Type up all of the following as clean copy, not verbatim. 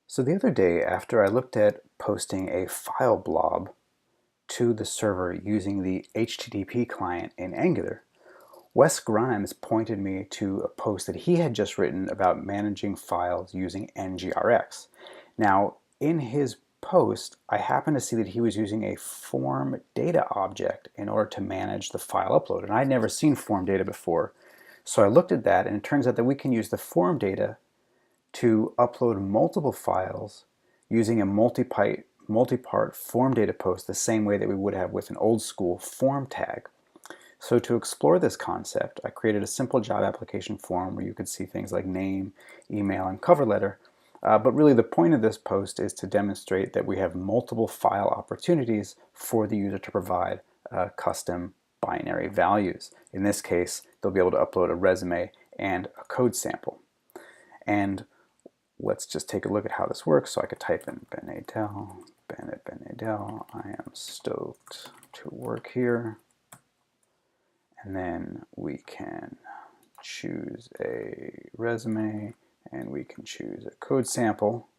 So the other day, after I looked at posting a file blob to the server using the HTTP client in Angular, Wes Grimes pointed me to a post that he had just written about managing files using NGRX. Now, in his post, I happened to see that he was using a FormData object in order to manage the file upload, and I'd never seen FormData before. So I looked at that, and it turns out that we can use the FormData to upload multiple files using a multipart form data post the same way that we would have with an old school form tag. So to explore this concept, I created a simple job application form where you could see things like name, email, and cover letter. But really the point of this post is to demonstrate that we have multiple file opportunities for the user to provide custom binary values. In this case, they'll be able to upload a resume and a code sample. And let's just take a look at how this works. So I could type in Nadel, Bennett Nadel. I am stoked to work here. And then we can choose a resume and we can choose a code sample.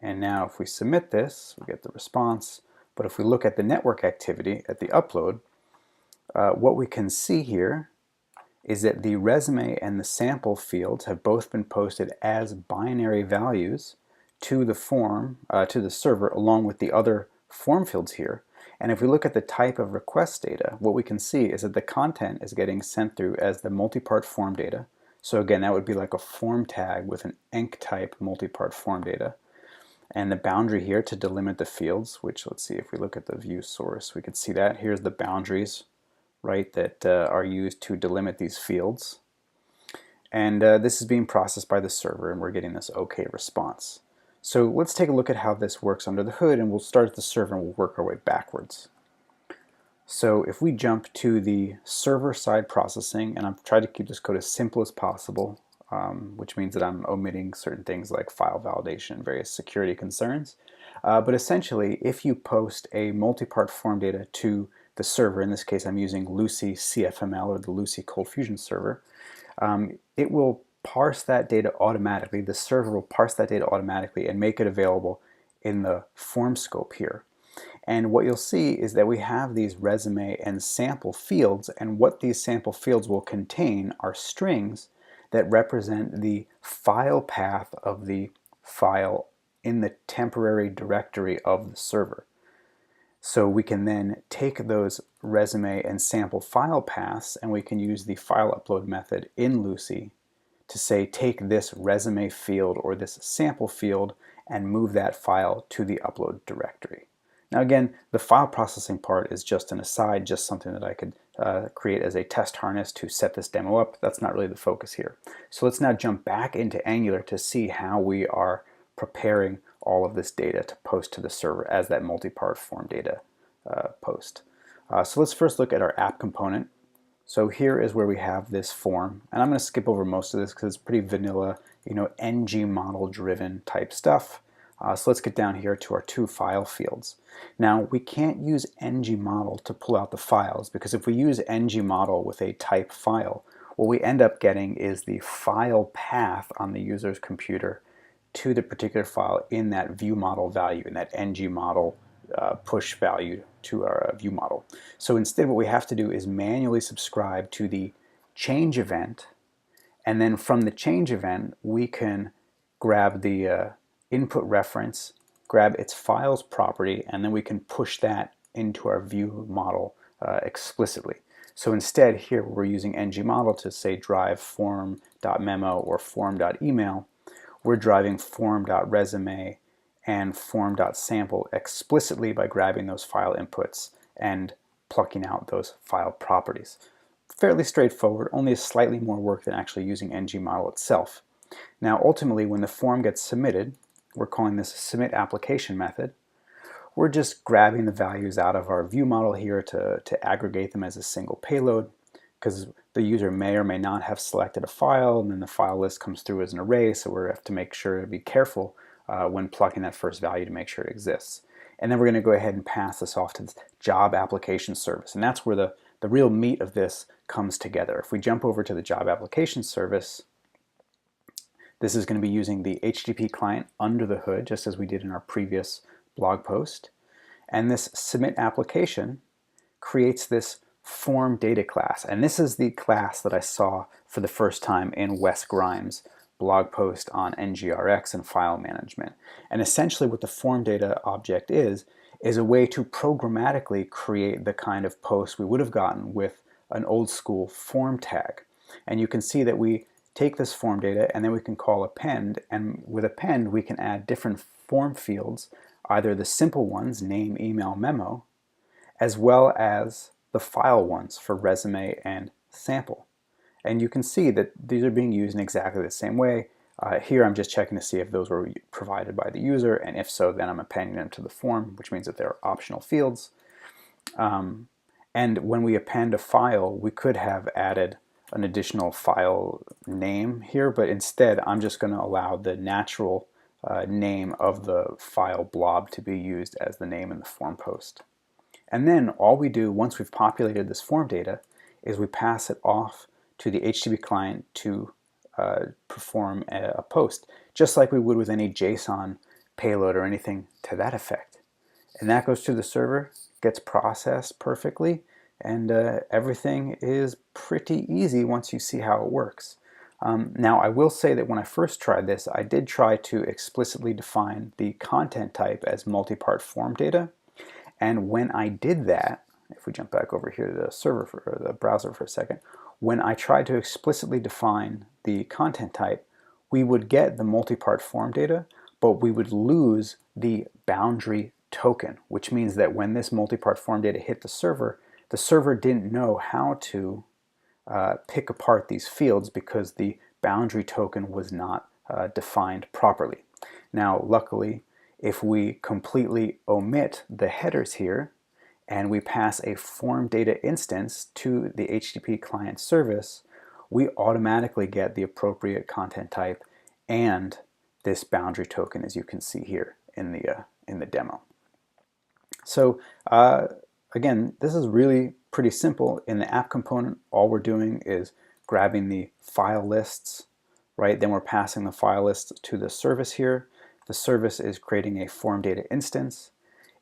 And now if we submit this, we get the response. But if we look at the network activity at the upload, what we can see here is that the resume and the sample fields have both been posted as binary values to the form, to the server, along with the other form fields here. And if we look at the type of request data, what we can see is that the content is getting sent through as the multipart form data. So again, that would be like a form tag with an enc type multipart form data. And the boundary here to delimit the fields, which let's see, if we look at the view source, we can see that. Here's the boundaries, right, that are used to delimit these fields. And this is being processed by the server, and we're getting this OK response. So let's take a look at how this works under the hood, and we'll start at the server and we'll work our way backwards. So if we jump to the server-side processing, and I'm trying to keep this code as simple as possible, which means that I'm omitting certain things like file validation and various security concerns. But essentially, if you post a multipart form data to the server, in this case I'm using Lucy CFML or the Lucy Cold Fusion server, it will parse that data automatically. The server will parse that data automatically and make it available in the form scope here. And what you'll see is that we have these resume and sample fields, and what these sample fields will contain are strings that represent the file path of the file in the temporary directory of the server. So we can then take those resume and sample file paths, and we can use the file upload method in Lucy to say take this resume field or this sample field and move that file to the upload directory. Now again, the file processing part is just an aside, just something that I could create as a test harness to set this demo up. That's not really the focus here. So let's now jump back into Angular to see how we are preparing all of this data to post to the server as that multipart form data post. So let's first look at our app component. So here is where we have this form, and I'm going to skip over most of this because it's pretty vanilla, ng model driven type stuff. So let's get down here to our two file fields. Now we can't use ng model to pull out the files, because if we use ng model with a type file, what we end up getting is the file path on the user's computer to the particular file in that view model value, in that ng model push value to our view model. So instead what we have to do is manually subscribe to the change event, and then from the change event we can grab the input reference, grab its files property, and then we can push that into our view model explicitly. So instead here we're using ng model to say drive form.memo or form.email. We're driving form.resume and form.sample explicitly by grabbing those file inputs and plucking out those file properties. Fairly straightforward, only slightly more work than actually using ng model itself. Now ultimately when the form gets submitted, we're calling this a submit application method. We're just grabbing the values out of our view model here to aggregate them as a single payload, because the user may or may not have selected a file, and then the file list comes through as an array, so we have to make sure to be careful when plugging that first value to make sure it exists. And then we're going to go ahead and pass this off to the job application service, and that's where the real meat of this comes together. If we jump over to the job application service, This is going to be using the HTTP client under the hood, just as we did in our previous blog post. And this submit application creates this FormData class. And this is the class that I saw for the first time in Wes Grimes' blog post on NGRX and file management. And essentially what the FormData object is a way to programmatically create the kind of post we would have gotten with an old school form tag. And you can see that we take this form data and then we can call append, and with append we can add different form fields, either the simple ones, name, email, memo, as well as the file ones for resume and sample. And you can see that these are being used in exactly the same way. Here I'm just checking to see if those were provided by the user, and if so, then I'm appending them to the form, which means that they're optional fields. And when we append a file, we could have added an additional file name here, but instead I'm just going to allow the natural name of the file blob to be used as the name in the form post. And then all we do once we've populated this form data is we pass it off to the HTTP client to perform a post, just like we would with any JSON payload or anything to that effect. And that goes to the server, gets processed perfectly, and everything is pretty easy once you see how it works. Now I will say that when I first tried this, I did try to explicitly define the content type as multipart form data. And when I did that, if we jump back over here to the server or the browser for a second, when I tried to explicitly define the content type, we would get the multipart form data, but we would lose the boundary token, which means that when this multipart form data hit the server didn't know how to pick apart these fields because the boundary token was not defined properly. Now, luckily, if we completely omit the headers here and we pass a form data instance to the HTTP client service, we automatically get the appropriate content type and this boundary token, as you can see here in the demo. So again, this is really pretty simple. In the app component, all we're doing is grabbing the file lists, right? Then we're passing the file lists to the service here. The service is creating a form data instance.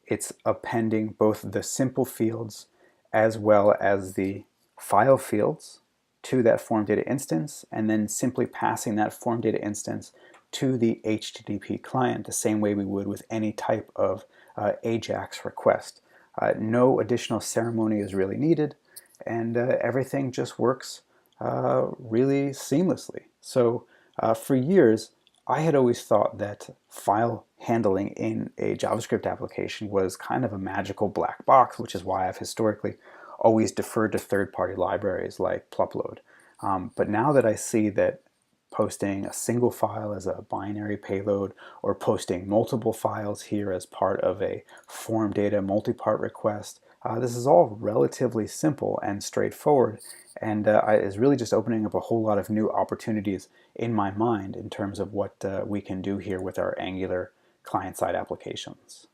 It's appending both the simple fields as well as the file fields to that form data instance, and then simply passing that form data instance to the HTTP client the same way we would with any type of AJAX request. No additional ceremony is really needed, and everything just works really seamlessly. So for years, I had always thought that file handling in a JavaScript application was kind of a magical black box, which is why I've historically always deferred to third-party libraries like Plupload. But now that I see that posting a single file as a binary payload or posting multiple files here as part of a form data multipart request, this is all relatively simple and straightforward, and is really just opening up a whole lot of new opportunities in my mind in terms of what we can do here with our Angular client-side applications.